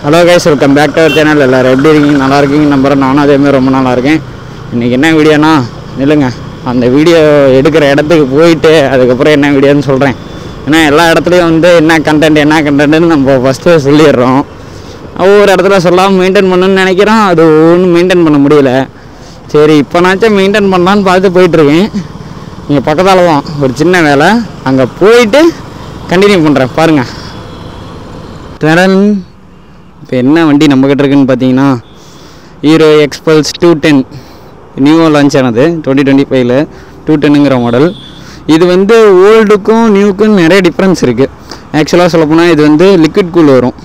Hello guys, welcome back to our channel. எல்லோரும் எப்படி இருக்கீங்க? நல்லா இருக்கீங்க நம்புறேன். நானும் அதேமாதிரி ரொம்ப நல்லா இருக்கேன். இன்றைக்கி என்ன வீடியோனா, இல்லைங்க, அந்த வீடியோ எடுக்கிற இடத்துக்கு போயிட்டு அதுக்கப்புறம் என்ன வீடியோன்னு சொல்கிறேன். ஏன்னா எல்லா இடத்துலையும் வந்து என்ன கண்டென்ட்னு நம்ம ஃபஸ்ட்டு சொல்லிடுறோம். ஒவ்வொரு இடத்துல சொல்லாமல் மெயின்டைன் பண்ணணும்னு நினைக்கிறோம். அது ஒன்றும் மெயின்டைன் பண்ண முடியல. சரி, இப்போனாச்சும் மெயின்டைன் பண்ணலான்னு பார்த்து போயிட்டுருக்கேன். இங்கே பக்கத்தால் தான் ஒரு சின்ன வேலை, அங்கே போயிட்டு கண்டினியூ பண்ணுறேன். பாருங்கள். இப்போ என்ன வண்டி நம்மக்கிட்ட இருக்குன்னு பார்த்தீங்கன்னா, ஹீரோ எக்ஸ்பல்ஸ் 210 நியூவாக லான்ச் ஆனது 2025 210ங்கிற மாடல். இது வந்து ஓல்டுக்கும் நியூக்கும் நிறைய டிஃப்ரென்ஸ் இருக்குது. ஆக்சுவலாக சொல்லப்போனால் இது வந்து லிக்விட் கூல் வரும்,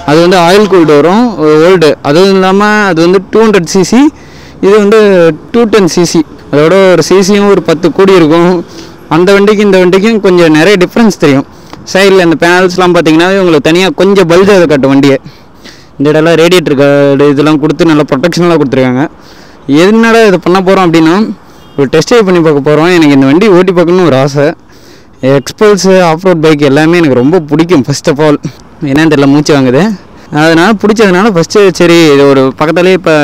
அது வந்து ஆயில் கூல்டு வரும் ஓல்டு. அதுவும் இல்லாமல் அது வந்து 200cc, இது வந்து 210cc. அதோட ஒரு சிசியும் ஒரு 10 கூடி இருக்கும். அந்த வண்டிக்கும் இந்த வண்டிக்கும் கொஞ்சம் நிறைய டிஃப்ரென்ஸ் தெரியும். சைடில் இந்த பேனல்ஸ்லாம் பார்த்தீங்கன்னா உங்களுக்கு தனியாக கொஞ்சம் பல்ஜாக காட்டும் வண்டியை. இந்த இடம்லாம் ரேடியேட்டர் கார்டு இதெல்லாம் கொடுத்து நல்லா ப்ரொடெக்ஷனெலாம் கொடுத்துருக்காங்க. எதனால இதை பண்ண போகிறோம் அப்படின்னா, ஒரு டெஸ்ட் ட்ரைவ் பண்ணி பார்க்க போகிறோம். எனக்கு இந்த வண்டி ஓட்டி பார்க்கணுன்னு ஒரு ஆசை. எக்ஸ்பல்ஸு ஆஃப் ரோட் பைக் எல்லாமே எனக்கு ரொம்ப பிடிக்கும். ஃபர்ஸ்ட் ஆஃப் ஆல் என்னன்னு தெரியல, மூச்சு வாங்குது. அதனால் பிடிச்சதுனால ஃபஸ்ட்டு சரி, இது ஒரு பக்கத்துலேயே இப்போ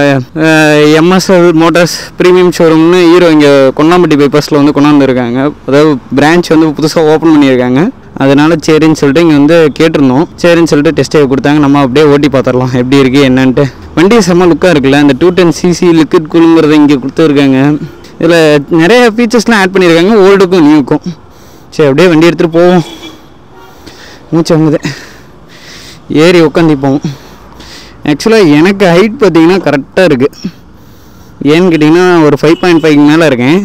எம்எஸ்எல் மோட்டார்ஸ் ப்ரீமியம் ஷோரூம்னு ஹீரோ இங்கே கொன்னாம்பட்டி பைபாஸில் வந்து கொண்டாந்துருக்காங்க. அதாவது பிரான்ச் வந்து புதுசாக ஓப்பன் பண்ணியிருக்காங்க. அதனால் சரின்னு சொல்லிட்டு இங்கே வந்து கேட்டிருந்தோம். சரின்னு சொல்லிட்டு டெஸ்ட் ட்ரைவ் கொடுத்தாங்க. நம்ம அப்படியே ஓட்டி பார்த்துடலாம் எப்படி இருக்குது என்னன்ட்டு. வண்டி செம்ம லுக்காக இருக்குல்ல. இந்த 210cc லிக்விட் கூலுங்கிறத இங்கே கொடுத்துருக்காங்க. இதில் நிறைய ஃபீச்சர்ஸ்லாம் ஆட் பண்ணியிருக்காங்க, ஓல்டுக்கும் நியூக்கும். சரி, அப்படியே வண்டி எடுத்துகிட்டு போவோம். மூச்சு வாங்குது, ஏறி உட்காந்துப்போம். ஆக்சுவலாக எனக்கு ஹைட் பார்த்திங்கன்னா கரெக்டாக இருக்குது. ஏன்னு கேட்டிங்கன்னா ஒரு 5.5 மேலே இருக்கேன்.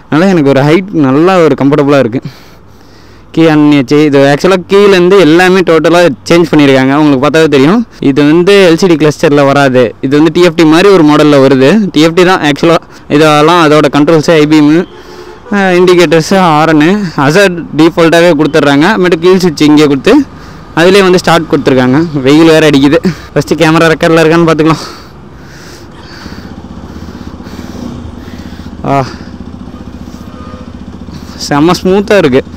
அதனால் எனக்கு ஒரு ஹைட் நல்லா ஒரு கம்ஃபர்டபுளாக இருக்குது. கீ அன்னியாச்சு. இது ஆக்சுவலாக கீழேருந்து எல்லாமே டோட்டலாக சேஞ்ச் பண்ணியிருக்காங்க. உங்களுக்கு பார்த்தாவே தெரியும். இது வந்து எல்சிடி கிளஸ்டரில் வராது. இது வந்து டிஎஃப்டி மாதிரி ஒரு மாடலில் வருது. டிஎஃப்டி தான் ஆக்சுவலாக. இதெல்லாம் அதோட கண்ட்ரோல்ஸு, ஐபிஎம்மு, இண்டிகேட்டர்ஸு, ஹாரனு, ஹசார்ட் டிஃபால்ட்டாகவே கொடுத்துட்றாங்க. அப்புறமேட்டு கீழ் சுவிட்ச் இங்கே கொடுத்து அதிலே வந்து ஸ்டார்ட் கொடுத்துருக்காங்க. வெயில் வேறு அடிக்குது. ஃபஸ்ட்டு கேமரா ரெக்கார்டில் இருக்கான்னு பார்த்துக்கலாம். செம்ம ஸ்மூத்தாக இருக்குது.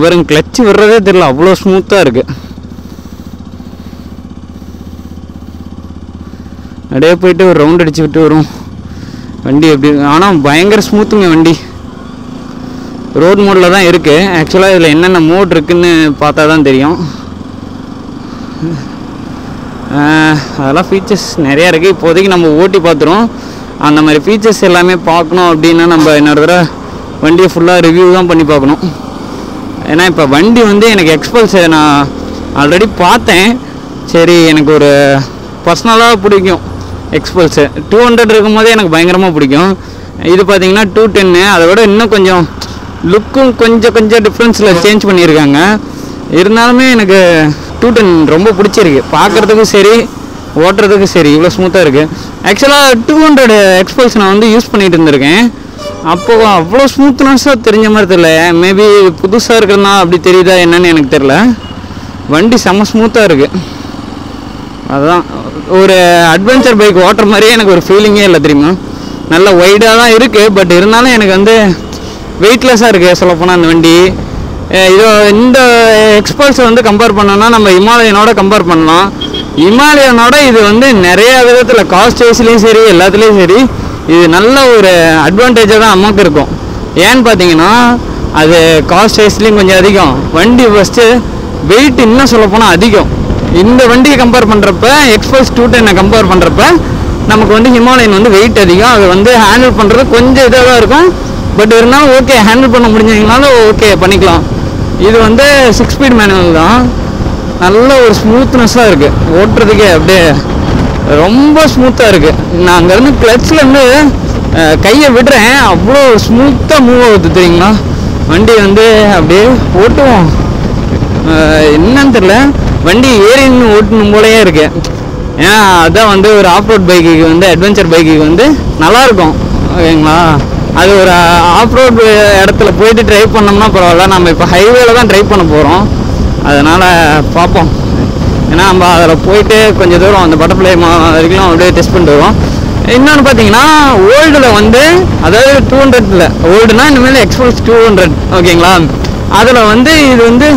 பாருங்க, கிளச்சு விடுறதே தெரியல, அவ்வளோ ஸ்மூத்தாக இருக்குது. அப்படியே போயிட்டு ஒரு ரவுண்ட் அடிச்சு விட்டு வரும் வண்டி. எப்படி ஆனால் பயங்கர ஸ்மூத்துங்க வண்டி. ரோட் மோடில் தான் இருக்குது. ஆக்சுவலாக இதில் என்னென்ன மோட் இருக்குதுன்னு பார்த்தா தான் தெரியும். அதெல்லாம் ஃபீச்சர்ஸ் நிறையா இருக்குது. இப்போதைக்கு நம்ம ஓட்டி பார்த்துருவோம். அந்த மாதிரி ஃபீச்சர்ஸ் எல்லாமே பார்க்கணும் அப்படின்னா நம்ம இன்னொரு தடவை வண்டியை ஃபுல்லாக ரிவ்யூ தான் பண்ணி பார்க்கணும். ஏன்னா இப்போ வண்டி வந்து எனக்கு எக்ஸ்பல்ஸை நான் ஆல்ரெடி பார்த்தேன். சரி, எனக்கு ஒரு பர்சனலாக பிடிக்கும் எக்ஸ்பல்ஸு. 200 இருக்கும் போதே எனக்கு பயங்கரமாக பிடிக்கும். இது பார்த்திங்கன்னா 210. அதை விட இன்னும் கொஞ்சம் லுக்கும் கொஞ்சம் டிஃப்ரென்ஸில் சேஞ்ச் பண்ணியிருக்காங்க. இருந்தாலுமே எனக்கு 210 ரொம்ப பிடிச்சிருக்கு. பார்க்குறதுக்கும் சரி, ஓட்டுறதுக்கும் சரி, இவ்வளோ ஸ்மூத்தாக இருக்குது. ஆக்சுவலாக 200 எக்ஸ்பல்ஸ் நான் வந்து யூஸ் பண்ணிகிட்டு இருந்திருக்கேன். அப்போது அவ்வளோ ஸ்மூத்னஸாக தெரிஞ்ச மாதிரி தெரியல. மேபி புதுசாக இருக்கிறதுனா அப்படி தெரியுதா என்னன்னு எனக்கு தெரில. வண்டி செம்ம ஸ்மூத்தாக இருக்குது. அதுதான் ஒரு அட்வென்ச்சர் பைக் ஓட்டுற மாதிரியே எனக்கு ஒரு ஃபீலிங்கே இல்லை தெரியுமா. நல்ல ஒய்டாக தான் இருக்குது. பட் இருந்தாலும் எனக்கு வந்து வெயிட்லெஸ்ஸாக இருக்குது சொல்லப்போனால் அந்த வண்டி. இதோ இந்த எக்ஸ்பல்ஸை வந்து கம்பேர் பண்ணோன்னா நம்ம ஹிமாலயனோட கம்பேர் பண்ணலாம். ஹிமாலயனோட இது வந்து நிறையா விதத்தில் காஸ்ட் வைஸ்லேயும் சரி, எல்லாத்துலேயும் சரி, இது நல்ல ஒரு அட்வான்டேஜாக தான் நமக்கு இருக்கும். ஏன்னு பார்த்தீங்கன்னா அது காஸ்ட் வைஸ்லேயும் கொஞ்சம் அதிகம். வண்டி ஃபஸ்ட்டு வெயிட் இன்னும் சொல்லப்போனால் அதிகம். இந்த வண்டியை கம்பேர் பண்ணுறப்ப, எக்ஸ்பல்ஸ் 210 கம்பேர் பண்ணுறப்ப நமக்கு வந்து ஹிமாலயன் வந்து வெயிட் அதிகம். அது வந்து ஹேண்டில் பண்ணுறது கொஞ்சம் இதாக தான் இருக்கும். பட் இருந்தாலும் ஓகே, ஹேண்டில் பண்ண முடிஞ்சவங்கனாலும் ஓகே பண்ணிக்கலாம். இது வந்து 6 ஸ்பீட் மேனுவல் தான். நல்ல ஒரு ஸ்மூத்னஸாக இருக்குது. ஓட்டுறதுக்கே அப்படியே ரொம்ப ஸ்மூத்தாக இருக்குது. நான் அங்கேருந்து கிளட்ச்லேருந்து கையை விடுறேன், அவ்வளோ ஸ்மூத்தாக மூவ் ஆகுது தெரியுங்களா. வண்டி வந்து அப்படியே ஓட்டுவோம். என்னன்னு தெரில, வண்டி ஏறின்னு ஓட்டணும் போலேயே இருக்குது. ஏன்னா அதுதான் வந்து ஒரு ஆஃப் ரோட் பைக்குக்கு வந்து, அட்வென்ச்சர் பைக்குக்கு வந்து நல்லாயிருக்கும். ஓகேங்களா. அது ஒரு ஆஃப் ரோட் இடத்துல போயிட்டு ட்ரைவ் பண்ணோம்னா பரவாயில்ல. நம்ம இப்போ ஹைவேல தான் ட்ரைவ் பண்ண போகிறோம். அதனால் பார்ப்போம். ஏன்னா நம்ம அதில் போயிட்டு கொஞ்சம் தூரம் அந்த பட்டர்ஃப்ளை வரைக்கும் அப்படியே டெஸ்ட் பண்ணிட்டு வரோம். இன்னொன்று பார்த்தீங்கன்னா ஓல்டில் வந்து, அதாவது 200 ஓல்டுனா இனிமேல் எக்ஸ்பல்ஸ் 200 ஓகேங்களா. அதில் வந்து இது வந்து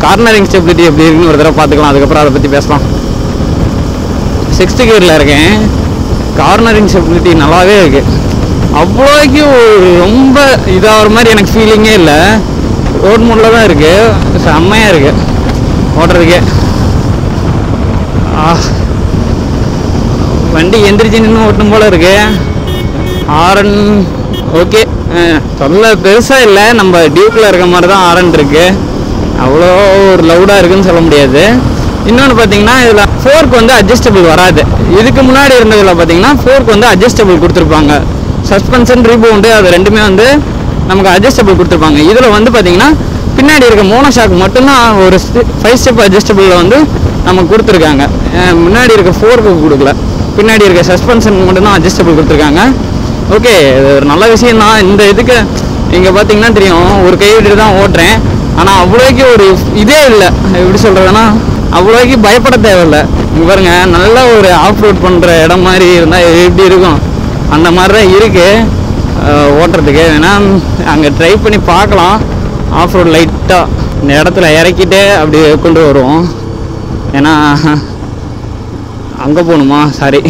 கார்னரிங் ஸ்டெபிலிட்டி எப்படி இருக்குன்னு ஒரு தடவை பார்த்துக்கலாம். அதுக்கப்புறம் அதை பற்றி பேசலாம். 6th கியரில் இருக்கேன். கார்னரிங் ஸ்டெபிலிட்டி நல்லாவே இருக்குது. அவ்வளோக்கு ரொம்ப இதாகிற மாதிரி எனக்கு ஃபீலிங்கே இல்லை. ரோட் மோடில் தான் இருக்குது. செம்மையாக இருக்குது ஓட்டுறதுக்கே. வண்டி எந்திரிச்சு நின்று ஓட்டணும் போல் இருக்குது. ஆரன் ஓகே, சொல்ல பெருசாக இல்லை. நம்ம டியூக்கில் இருக்க மாதிரி தான் ஆரன் இருக்குது. அவ்வளோ ஒரு லவுடாக இருக்குதுன்னு சொல்ல முடியாது. இன்னொன்று பார்த்தீங்கன்னா இதில் ஃபோர்க் வந்து அட்ஜஸ்டபிள் வராது. இதுக்கு முன்னாடி இருந்ததில் பார்த்தீங்கன்னா ஃபோர்க் வந்து அட்ஜஸ்டபிள் கொடுத்துருப்பாங்க. சஸ்பென்ஷன் ரீபவுண்டு அது ரெண்டுமே வந்து நமக்கு அட்ஜஸ்டபிள் கொடுத்துருப்பாங்க. இதில் வந்து பார்த்தீங்கன்னா பின்னாடி இருக்க மோனோஷாக் மட்டும்தான் ஒரு 5 ஸ்டெப் அட்ஜஸ்டபிளில் வந்து நமக்கு கொடுத்துருக்காங்க. முன்னாடி இருக்க ஃபோர்க்கு கொடுக்கல. பின்னாடி இருக்க சஸ்பென்ஷன் மட்டும்தான் அட்ஜஸ்டபிள் கொடுத்துருக்காங்க. ஓகே, இது ஒரு நல்ல விஷயம் தான். இந்த இதுக்கு இங்கே பார்த்தீங்கன்னா தெரியும், ஒரு கை விட்டுட்டு தான் ஓட்டுறேன். ஆனால் அவ்வளோக்கு ஒரு இதே இல்லை. எப்படி சொல்கிறதுன்னா அவ்வளோக்கு பயப்பட தேவையில்லை. இங்கே பாருங்கள், நல்ல ஒரு ஆஃப் ரோட் பண்ணுற இடம் மாதிரி இருந்தால் எப்படி இருக்கும் அந்த மாதிரி தான் இருக்குது ஓட்டுறதுக்கு. வேணா அங்கே ட்ரை பண்ணி பார்க்கலாம். ஆஃப் ரோட் லைட்டாக இந்த இடத்துல இறக்கிட்டே அப்படி கொண்டு வருவோம். ஏன்னா அங்கே போகணுமா, சாரி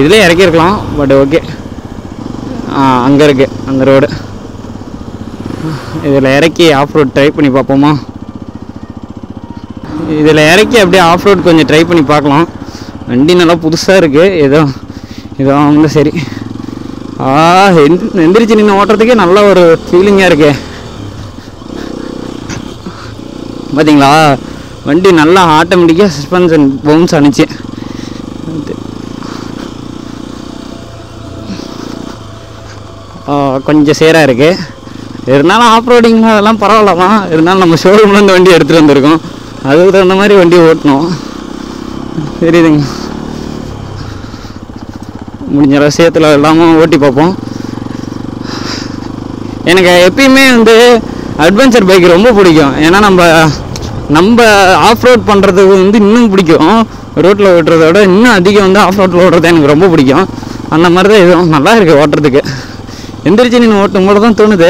இதில் இறக்கியிருக்கலாம். பட் ஓகே, அங்கே இருக்குது அந்த ரோடு. இதில் இறக்கி ஆஃப் ரோட் ட்ரை பண்ணி பார்ப்போமா? இதில் இறக்கி அப்படியே ஆஃப் ரோட் கொஞ்சம் ட்ரை பண்ணி பார்க்கலாம். வண்டி நல்லா புதுசாக இருக்குது. ஏதோ வந்து சரி. எந்திரிச்சு நின்று ஓட்டுறதுக்கே நல்ல ஒரு ஃபீலிங்காக இருக்கு. பார்த்தீங்களா, வண்டி நல்லா ஆட்டோமேட்டிக்காக சஸ்பென்ஷன் பவுன்ஸ் அனுச்சு. கொஞ்சம் சேராக இருக்குது. இருந்தாலும் ஆஃப் ரோடிங் அதெல்லாம் பரவாயில்லமா. இருந்தாலும் நம்ம ஷோரூம்லேருந்து வண்டி எடுத்துகிட்டு வந்திருக்கோம். அதுக்கு தகுந்த மாதிரி வண்டி ஓட்டணும். தெரியுதுங்க. முடிஞ்ச அளவு சேத்துல இல்லாமல் ஓட்டி பார்ப்போம். எனக்கு எப்பயுமே வந்து அட்வென்ச்சர் பைக் ரொம்ப பிடிக்கும். ஏன்னா நம்ம ஆஃப் ரோட் பண்ணுறதுக்கு வந்து இன்னும் பிடிக்கும். ரோட்டில் ஓட்டுறத விட இன்னும் அதிகம் வந்து ஆஃப் ரோட்டில் ஓட்டுறது எனக்கு ரொம்ப பிடிக்கும். அந்த மாதிரி தான் இதுவும் நல்லா இருக்குது ஓட்டுறதுக்கு. எந்திரிச்சு நீங்கள் ஓட்டும் போது தான் தோணுது.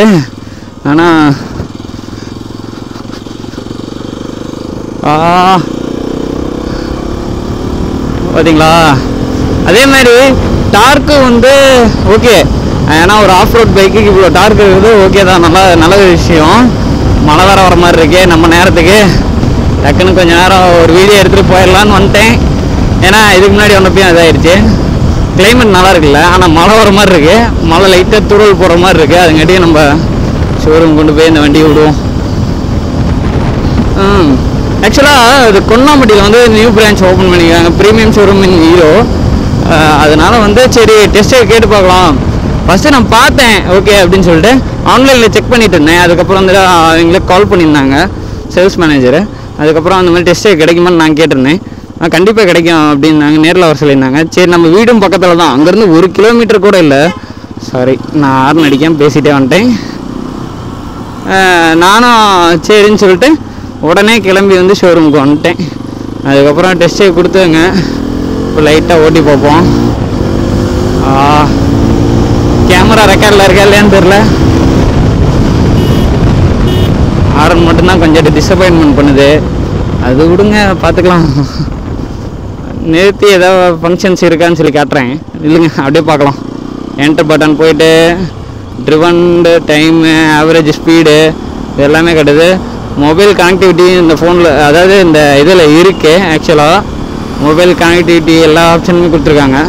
ஆனால் பார்த்தீங்களா, அதே மாதிரி டார்க்கு வந்து ஓகே. ஏன்னா ஒரு ஆஃப் ரோட் பைக்குக்கு இவ்வளோ டார்க் இருக்குது ஓகே தான், நல்ல விஷயம். மழை வர மாதிரி இருக்கு. நம்ம நேரத்துக்கு டக்குன்னு கொஞ்சம் நேரம் ஒரு வீடியோ எடுத்துகிட்டு போயிடலான்னு வந்துட்டேன். ஏன்னா இதுக்கு முன்னாடி வந்தப்பையும் இதாகிடுச்சு. கிளைமேட் நல்லா இருக்குல்ல, ஆனால் மழை வர மாதிரி இருக்குது. மழை லைட்டாக துருவல் போகிற மாதிரி இருக்குது. அதுங்காட்டியும் நம்ம ஷோரூம் கொண்டு போய் இந்த வண்டியை விடுவோம். ஆக்சுவலாக இது கொன்னாம்பட்டியில் வந்து நியூ பிரான்ச் ஓப்பன் பண்ணிக்கிறாங்க, ப்ரீமியம் ஷோரூம் இன் ஹீரோ. அதனால் வந்து சரி டெஸ்ட்டை கேட்டு பார்க்கலாம். ஃபஸ்ட்டு நான் பார்த்தேன் ஓகே அப்படின்னு சொல்லிட்டு ஆன்லைனில் செக் பண்ணிட்டு இருந்தேன். அதுக்கப்புறம் வந்து அவங்களே கால் பண்ணியிருந்தாங்க சேல்ஸ் மேனேஜரு. அதுக்கப்புறம் அந்த மாதிரி டெஸ்ட்டை கிடைக்குமான்னு நான் கேட்டிருந்தேன். கண்டிப்பாக கிடைக்கும் அப்படின்னாங்க. நேரில் வர சொல்லியிருந்தாங்க. சரி, நம்ம வீடும் பக்கத்தில் தான், அங்கேருந்து 1 கிலோமீட்டர் கூட இல்லை. சாரி, நான் ஆர்ன் அடிக்காமல் பேசிகிட்டே வந்துட்டேன். நானும் சரின்னு சொல்லிட்டு உடனே கிளம்பி வந்து ஷோரூமுக்கு வந்துட்டேன். அதுக்கப்புறம் டெஸ்ட்டை கொடுத்துங்க. இப்போ லைட்டாக ஓட்டி பார்ப்போம். கேமரா ரெக்கார்டில் இருக்கா இல்லையான்னு தெரில. ஆரன் மட்டும்தான் கொஞ்சம் டிசப்பாயின்மெண்ட் பண்ணுது. அது விடுங்க, பார்த்துக்கலாம். நிறுத்தி ஏதாவது ஃபங்க்ஷன்ஸ் இருக்கான்னு சொல்லி காட்டுறேன். இல்லைங்க, அப்படியே பார்க்கலாம். என்டர் பட்டன் போயிட்டு ட்ரிவன்டு டைமு, ஆவரேஜ் ஸ்பீடு இது எல்லாமே கட்டுது. மொபைல் கனெக்டிவிட்டி இந்த ஃபோனில், அதாவது இந்த இதில் இருக்குது. ஆக்சுவலாக மொபைல் கனெக்டிவிட்டி எல்லா ஆப்ஷனுமே கொடுத்துருக்காங்க.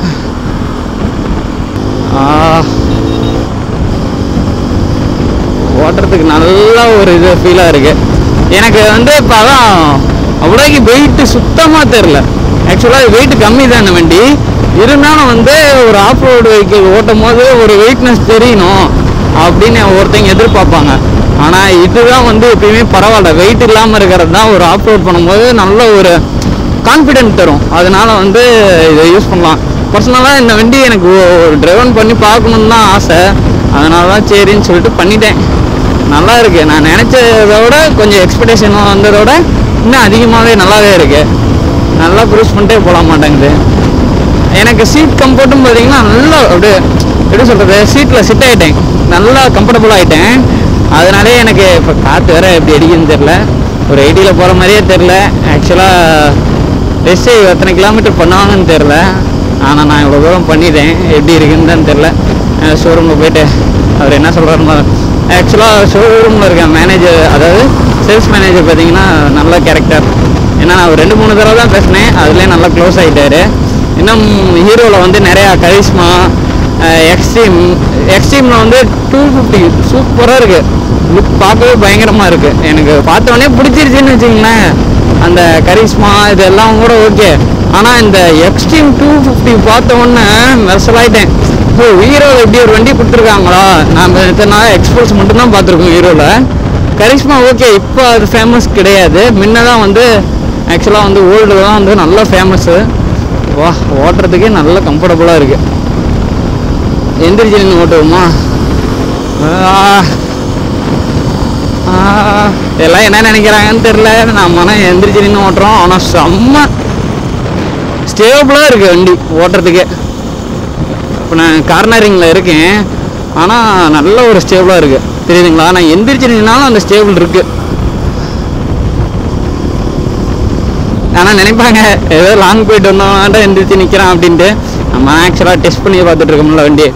ஓட்டுறதுக்கு நல்ல ஒரு இது ஃபீலாக இருக்குது. எனக்கு வந்து இப்போ அதான் அவ்வளோக்கு வெயிட்டு சுத்தமாக தெரில. ஆக்சுவலாக வெயிட் கம்மி தான் இந்த வண்டி. இருந்தாலும் வந்து ஒரு ஆஃப் ரோடு வெஹிக்கிள் ஓட்டும் போது ஒரு வெயிட்னஸ் தெரியணும் அப்படின்னு ஒருத்தங்க எதிர்பார்ப்பாங்க. ஆனால் இதுதான் வந்து எப்பயுமே பரவாயில்ல. வெயிட் இல்லாமல் இருக்கிறது தான் ஒரு ஆஃப் ரோட் பண்ணும்போது நல்ல ஒரு கான்ஃபிடென்ட் தரும். அதனால் வந்து இதை யூஸ் பண்ணலாம். பர்சனலாக இந்த வண்டி எனக்கு ட்ரைவன் பண்ணி பார்க்கணுன்னு தான் ஆசை. அதனால தான் சரின்னு சொல்லிட்டு பண்ணிட்டேன். நல்லா இருக்குது. நான் நினச்சதோட கொஞ்சம் எக்ஸ்பெக்டேஷன் வந்ததோட இன்னும் அதிகமாகவே நல்லாவே இருக்குது. நல்லா க்ரூஸ் பண்ணிட்டே போக மாட்டேங்குது. எனக்கு சீட் கம்ஃபர்ட்டும் பார்த்தீங்கன்னா நல்லா அப்படியே எப்படி சொல்கிறது, சீட்டில் சிட் ஆகிட்டேன். நல்லா கம்ஃபர்டபுள் ஆகிட்டேன். அதனாலே எனக்கு இப்போ காற்று வேறு எப்படி அடிக்குதுன்னு தெரில. ஒரு 80ல் போகிற மாதிரியே தெரில. ஆக்சுவலாக டெஸ்ட் எத்தனை கிலோமீட்டர் பண்ணுவாங்கன்னு தெரில. ஆனால் நான் இவ்வளோ தூரம் பண்ணிட்டேன். எப்படி இருக்குன்னு தான் தெரில. ஷோரூமில் போய்ட்டு அவர் என்ன சொல்கிறாருமா, ஆக்சுவலாக ஷோரூமில் இருக்க மேனேஜர், அதாவது சேல்ஸ் மேனேஜர் பார்த்தீங்கன்னா நல்ல கேரக்டர். ஏன்னா நான் ஒரு 2-3 தடவை தான் பேசினேன், அதுலேயே நல்லா க்ளோஸ் ஆகிட்டார். இன்னும் ஹீரோவில் வந்து நிறையா கரிஷ்மா, எக்ஸ்ட்ரீமில் வந்து 250 சூப்பராக இருக்குது. லுக் பார்க்கவே பயங்கரமாக இருக்குது. எனக்கு பார்த்தோன்னே பிடிச்சிருச்சுன்னு வச்சிங்களேன். அந்த கரிஷ்மா இதெல்லாம் கூட ஓகே. ஆனால் இந்த எக்ஸ்ட்ரீம் 250 பார்த்தோன்னே மெர்சலாயிட்டேன். ஸோ ஹீரோவில் எப்படி ஒரு வண்டி கொடுத்துருக்காங்களா? நாம் இத்தனை எக்ஸ்போர்ட்ஸ் மட்டும்தான் பார்த்துருக்கோம் ஹீரோவில். கரிஷ்மா ஓகே, இப்போ அது ஃபேமஸ் கிடையாது. முன்ன தான் வந்து ஆக்சுவலாக வந்து ஓல்டு தான் வந்து நல்லா ஃபேமஸ்ஸு. வா, ஓட்டுறதுக்கே நல்லா கம்ஃபர்டபுளாக இருக்குது. எந்திரிச்சு நின்று ஓட்டுவோமா? எல்லாம் என்ன நினைக்கிறாங்கன்னு தெரில. நம்ம எந்திரிச்சு நின்று ஓட்டுறோம். ஆனால் செம்ம ஸ்டேபிளாக இருக்குது வண்டி ஓட்டுறதுக்கே. இப்போ நான் கார்னரிங்கில் இருக்கேன், ஆனால் நல்ல ஒரு ஸ்டேபிளாக இருக்குது. தெரியுதுங்களா? நான் எந்திரிச்சு நின்னாலும் அந்த ஸ்டேபிள் இருக்குது. ஆனால் நினைப்பாங்க ஏதோ லாங் போயிட்டு வந்தோம்னா எந்திரிச்சு நிற்கிறான் அப்படின்ட்டு. நம்ம ஆக்சுவலாக டெஸ்ட் பண்ணி பார்த்துட்டு இருக்கோம்ல வண்டி.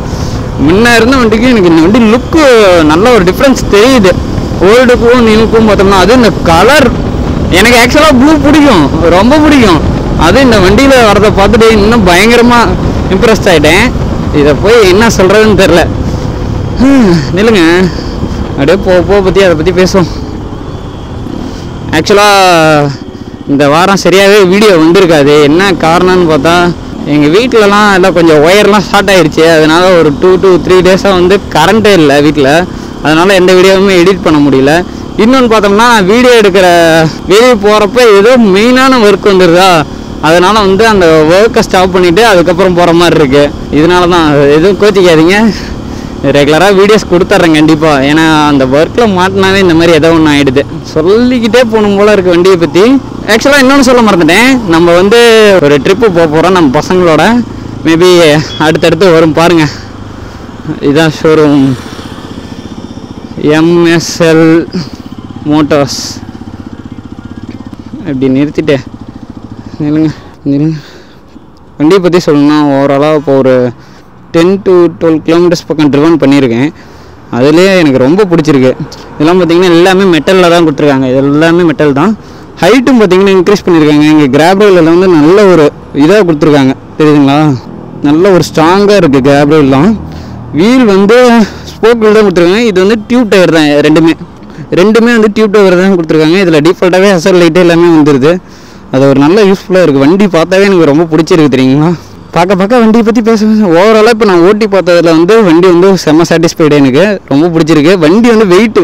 முன்ன இருந்த வண்டிக்கு எனக்கு இந்த வண்டி லுக்கு நல்ல ஒரு டிஃப்ரென்ஸ் தெரியுது. ஓல்டுக்கும் நியூக்கும் பார்த்தோம்னா அது இந்த கலர் எனக்கு ஆக்சுவலாக ப்ளூ பிடிக்கும், ரொம்ப பிடிக்கும். அது இந்த வண்டியில் வரதை பார்த்துட்டு இன்னும் பயங்கரமாக இம்ப்ரெஸ்ட் ஆகிட்டேன். இதை போய் என்ன சொல்கிறதுன்னு தெரில. நில்லுங்க, அப்படியே போக பற்றி அதை பற்றி பேசுவோம். ஆக்சுவலாக இந்த வாரம் சரியாகவே வீடியோ வந்திருக்காது. என்ன காரணம்னு பார்த்தா, எங்கள் வீட்டிலலாம் எல்லாம் கொஞ்சம் ஒயர்லாம் ஷார்ட் ஆகிடுச்சு. அதனால் ஒரு 2 to 3 டேஸாக வந்து கரண்ட்டே இல்லை வீட்டில். அதனால் எந்த வீடியோவுமே எடிட் பண்ண முடியல. இன்னொன்று பார்த்தோம்னா, வீடியோ எடுக்கிற வெளியே போகிறப்ப ஏதோ மெயினான ஒர்க் வந்துடுதா, அதனால் வந்து அந்த ஒர்க்கை ஸ்டாப் பண்ணிவிட்டு அதுக்கப்புறம் போகிற மாதிரி இருக்குது. இதனால தான் எதுவும் கோச்சிக்காதீங்க. ரெகுலராக வீடியோஸ் கொடுத்துட்றேன் கண்டிப்பாக. ஏன்னா அந்த ஒர்க்கில் மாட்டினாவே இந்த மாதிரி ஏதோ ஒன்று ஆகிடுது. சொல்லிக்கிட்டே போகணும் போல் இருக்குது வண்டியை பற்றி. ஆக்சுவலாக இன்னொன்று சொல்ல மறந்துட்டேன். நம்ம வந்து ஒரு ட்ரிப்பு போக போகிறோம் நம்ம பசங்களோட. மேபி அடுத்தடுத்து வரும் பாருங்கள். இதுதான் ஷோரூம், MSL மோட்டார்ஸ். அப்படி நிறுத்திட்டேன். நில்லுங்க. வண்டியை பற்றி சொல்லணும்னா ஓவராலாக இப்போ ஒரு 10 to 12 கிலோமீட்டர்ஸ் பக்கம் ட்ரிவன் பண்ணியிருக்கேன். அதுலேயே எனக்கு ரொம்ப பிடிச்சிருக்கு. இதெல்லாம் பார்த்திங்கன்னா எல்லாமே மெட்டலில் தான் கொடுத்துருக்காங்க. இது எல்லாமே மெட்டல் தான். ஹைட்டும் பார்த்திங்கன்னா இன்க்ரீஸ் பண்ணியிருக்காங்க. இங்கே கிராப்ரெயிலில் வந்து நல்ல ஒரு இதாக கொடுத்துருக்காங்க. தெரியுதுங்களா? நல்ல ஒரு ஸ்ட்ராங்காக இருக்குது கிராப்ரெயிலாம். வீல் வந்து ஸ்போக் வீல் தான் கொடுத்துருக்காங்க. இது வந்து டியூப் டயர் தான். ரெண்டுமே வந்து டியூப் டயர் தான் கொடுத்துருக்காங்க. இதில் டிஃபால்ட்டாகவே ஹசர் லைட்டு எல்லாமே வந்துடுது. அது ஒரு நல்ல யூஸ்ஃபுல்லாக இருக்குது. வண்டி பார்த்தாவே எனக்கு ரொம்ப பிடிச்சிருக்கு. தெரியுங்களா? பார்க்க வண்டியை பற்றி பேசுவேன். ஓவராலாக இப்போ நான் ஓட்டி பார்த்ததில் வந்து வண்டி வந்து செம்ம சாட்டிஸ்ஃபைடு. எனக்கு ரொம்ப பிடிச்சிருக்கு. வண்டி வந்து வெயிட்டு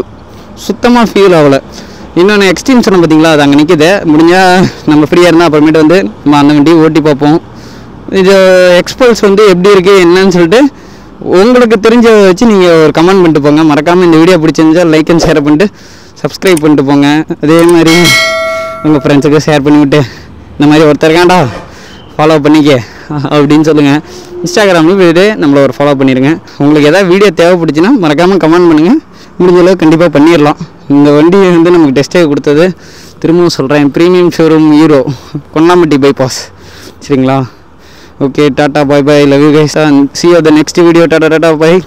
சுத்தமாக ஃபீல் ஆகலை. இன்னொன்று எக்ஸ்ட்ரீம் சொன்ன பார்த்தீங்களா, அது அங்கே நிற்கிது. முடிஞ்சால் நம்ம ஃப்ரீயாக இருந்தால் அப்புறமேட்டு வந்து நம்ம அந்த வண்டியை ஓட்டி பார்ப்போம். இது எக்ஸ்பல்ஸ் வந்து எப்படி இருக்குது என்னன்னு சொல்லிட்டு உங்களுக்கு தெரிஞ்ச வச்சு நீங்கள் ஒரு கமெண்ட் பண்ணிட்டு போங்க. மறக்காமல் இந்த வீடியோ பிடிச்சிருந்தால் லைக் அண்ட் ஷேர் பண்ணிட்டு சப்ஸ்கிரைப் பண்ணிட்டு போங்க. அதே மாதிரி உங்கள் ஃப்ரெண்ட்ஸுக்கு ஷேர் பண்ணிவிட்டு இந்த மாதிரி ஒருத்தருக்காண்டா ஃபாலோ பண்ணிக்க அப்படின்னு சொல்லுங்கள். இன்ஸ்டாகிராமில் போய்ட்டு நம்மளை ஒரு ஃபாலோ பண்ணிடுங்க. உங்களுக்கு எதாவது வீடியோ தேவைப்படுச்சுன்னா மறக்காமல் கமெண்ட் பண்ணுங்கள். முடிஞ்ச அளவுக்கு கண்டிப்பாக பண்ணிடலாம். இந்த வண்டியை வந்து நமக்கு டெஸ்ட்டே கொடுத்தது திரும்பவும் சொல்கிறேன், premium showroom hero, Konnampatti bypass. சரிங்களா? Okay, tata, bye bye, love you guys, see you the next video. Tata bye.